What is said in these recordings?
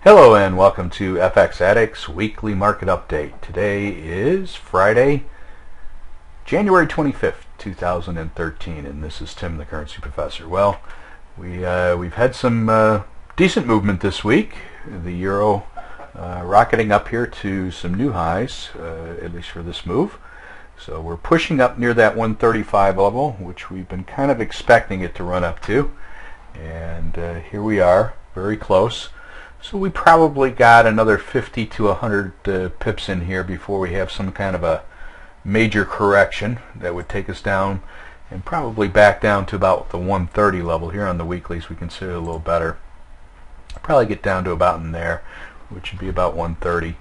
Hello and welcome to FX Addicts Weekly Market Update. Today is Friday, January 25th, 2013, and this is Tim, the Currency Professor. Well, we've had some decent movement this week. The euro rocketing up here to some new highs, at least for this move. So we're pushing up near that 135 level, which we've been kind of expecting it to run up to. And here we are, very close. So we probably got another 50 to 100 pips in here before we have some kind of a major correction that would take us down and probably back down to about the 130 level. Here on the weeklies we consider it a little better. Probably get down to about in there, which would be about 130.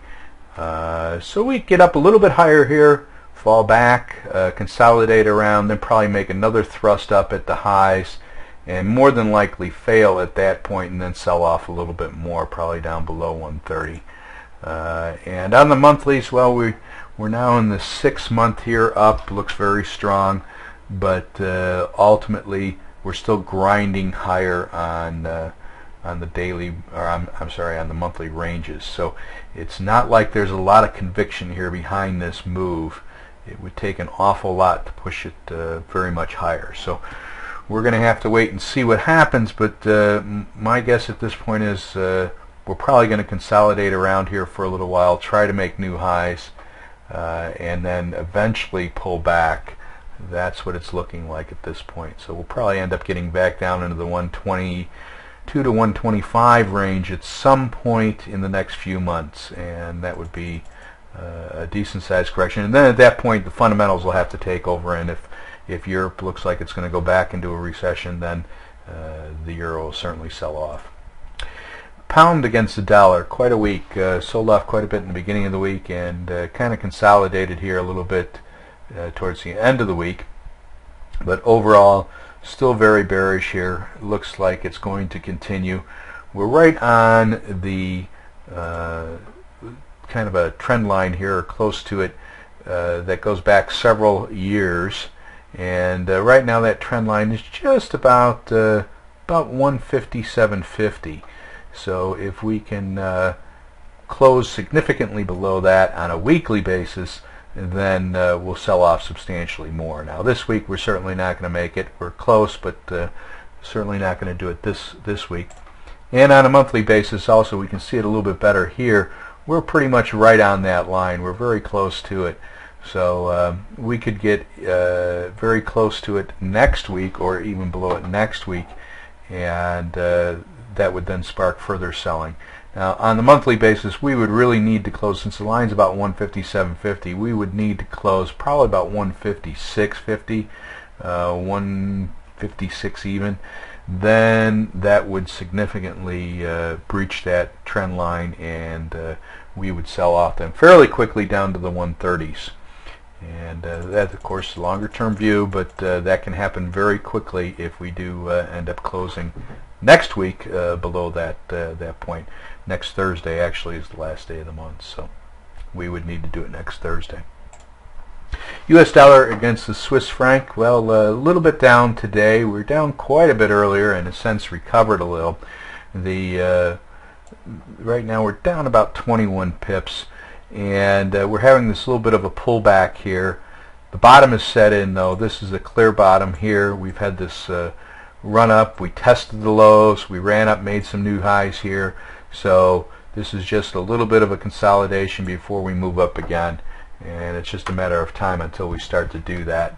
So we get up a little bit higher here, fall back, consolidate around, then probably make another thrust up at the highs, and more than likely fail at that point and then sell off a little bit more, probably down below 130. And on the monthlies, well, we're now in the 6 month here up, looks very strong, but ultimately we're still grinding higher on the daily, or I'm sorry, on the monthly ranges. So it's not like there's a lot of conviction here behind this move. It would take an awful lot to push it very much higher. So we're going to have to wait and see what happens, but my guess at this point is we're probably going to consolidate around here for a little while, try to make new highs, and then eventually pull back. That's what it's looking like at this point. So we'll probably end up getting back down into the 122 to 125 range at some point in the next few months, and that would be a decent sized correction. And then at that point the fundamentals will have to take over, and if Europe looks like it's going to go back into a recession, then the euro will certainly sell off. Pound against the dollar, quite a week. Sold off quite a bit in the beginning of the week and kind of consolidated here a little bit towards the end of the week. But overall, still very bearish here. Looks like it's going to continue. We're right on the kind of a trend line here, or close to it, that goes back several years. And right now that trend line is just about 157.50. So if we can close significantly below that on a weekly basis, then we'll sell off substantially more. Now this week we're certainly not going to make it. We're close, but certainly not going to do it this week. And on a monthly basis also, we can see it a little bit better here. We're pretty much right on that line. We're very close to it. So we could get very close to it next week, or even below it next week, and that would then spark further selling. Now on the monthly basis, we would really need to close, since the line's about 157.50, we would need to close probably about 156.50, 156 even. Then that would significantly breach that trend line, and we would sell off then fairly quickly down to the 130s. And that, of course, is a longer term view, but that can happen very quickly if we do end up closing next week below that point. Next Thursday actually is the last day of the month, so we would need to do it next Thursday. U.S. dollar against the Swiss franc, well, a little bit down today. We're down quite a bit earlier, and in a sense recovered a little. Right now we're down about 21 pips. And we're having this little bit of a pullback here. The bottom is set in, though. This is a clear bottom here. We've had this run up. We tested the lows. We ran up, made some new highs here. So this is just a little bit of a consolidation before we move up again. And it's just a matter of time until we start to do that.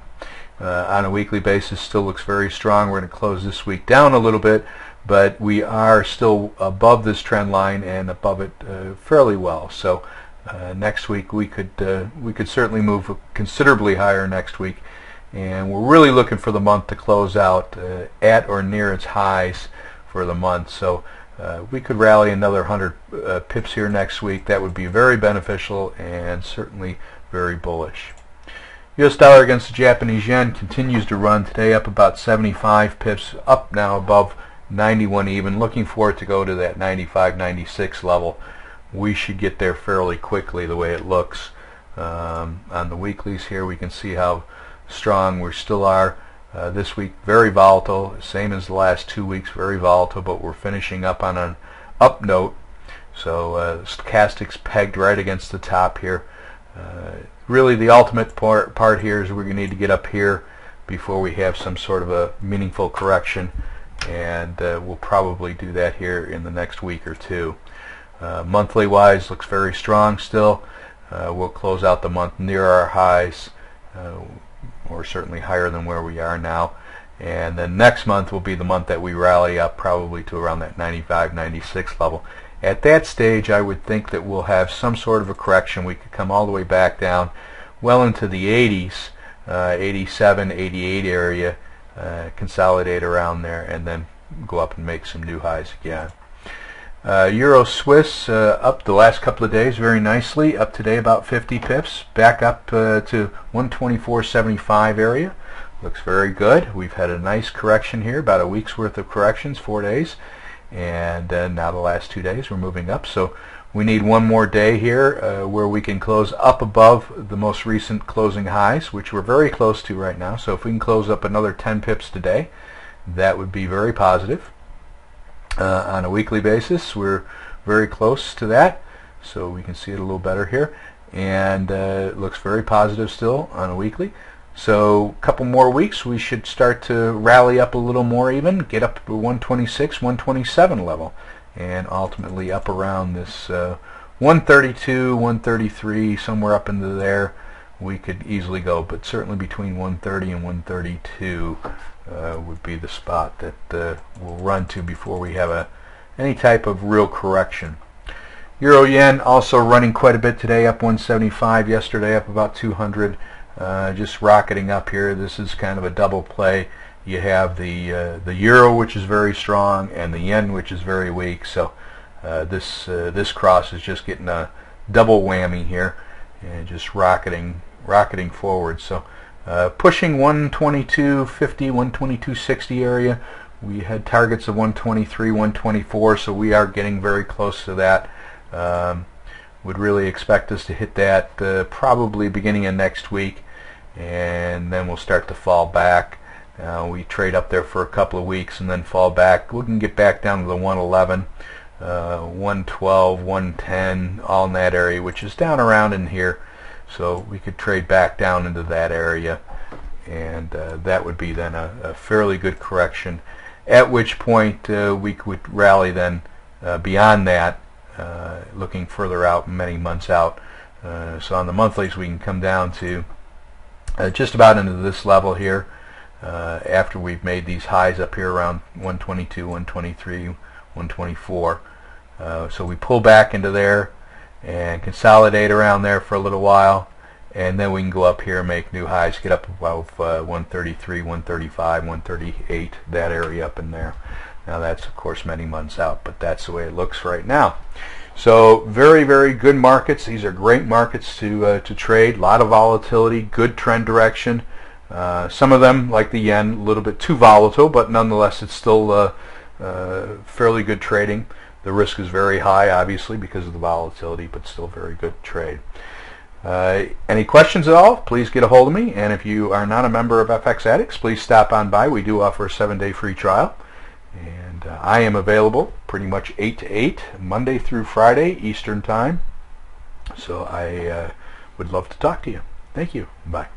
On a weekly basis, still looks very strong. We're going to close this week down a little bit, but we are still above this trend line and above it fairly well. So next week we could certainly move considerably higher next week, and we're really looking for the month to close out at or near its highs for the month. So we could rally another 100 pips here next week. That would be very beneficial and certainly very bullish. U.S. dollar against the Japanese yen continues to run today, up about 75 pips, up now above 91 even, looking for it to go to that 95, 96 level. We should get there fairly quickly the way it looks. On the weeklies here we can see how strong we still are. This week very volatile, same as the last 2 weeks, very volatile, but we're finishing up on an up note. So stochastics pegged right against the top here. Really the ultimate part here is we're going to need to get up here before we have some sort of a meaningful correction, and we'll probably do that here in the next week or two. Monthly wise, looks very strong still. We'll close out the month near our highs, or certainly higher than where we are now, and then next month will be the month that we rally up probably to around that 95, 96 level. At that stage, I would think that we'll have some sort of a correction. We could come all the way back down well into the 80s, 87, 88 area, consolidate around there, and then go up and make some new highs again. Euro Swiss up the last couple of days very nicely, up today about 50 pips, back up to 124.75 area. Looks very good. We've had a nice correction here, about a week's worth of corrections, 4 days, and now the last 2 days we're moving up. So we need one more day here where we can close up above the most recent closing highs, which we're very close to right now. So if we can close up another 10 pips today, that would be very positive. On a weekly basis, we're very close to that, so we can see it a little better here, and it looks very positive still on a weekly. So a couple more weeks, we should start to rally up a little more even, get up to 126, 127 level, and ultimately up around this 132, 133, somewhere up into there we could easily go, but certainly between 130 and 132 would be the spot that we'll run to before we have any type of real correction. Euro yen also running quite a bit today, up 175, yesterday up about 200, just rocketing up here. This is kind of a double play. You have the euro, which is very strong, and the yen, which is very weak. So this cross is just getting a double whammy here, and just rocketing forward. So pushing 122.50, 122.60 area. We had targets of 123, 124, so we are getting very close to that. Would really expect us to hit that probably beginning of next week, and then we'll start to fall back. We trade up there for a couple of weeks and then fall back. We can get back down to the 111, 112, 110, all in that area, which is down around in here. So we could trade back down into that area, and that would be then a fairly good correction, at which point we could rally then beyond that, looking further out, many months out. So on the monthlies we can come down to just about into this level here, after we've made these highs up here around 122, 123, 124. So we pull back into there and consolidate around there for a little while, and then we can go up here and make new highs, get up above 133, 135, 138, that area up in there. Now that's of course many months out, but that's the way it looks right now. So very, very good markets. These are great markets to trade. A lot of volatility, good trend direction. Some of them, like the yen, a little bit too volatile, but nonetheless it's still fairly good trading. The risk is very high, obviously, because of the volatility, but still very good trade. Any questions at all, please get a hold of me. And if you are not a member of FX Addicts, please stop on by. We do offer a 7-day free trial. And I am available pretty much 8 to 8, Monday through Friday, Eastern Time. So I would love to talk to you. Thank you. Bye.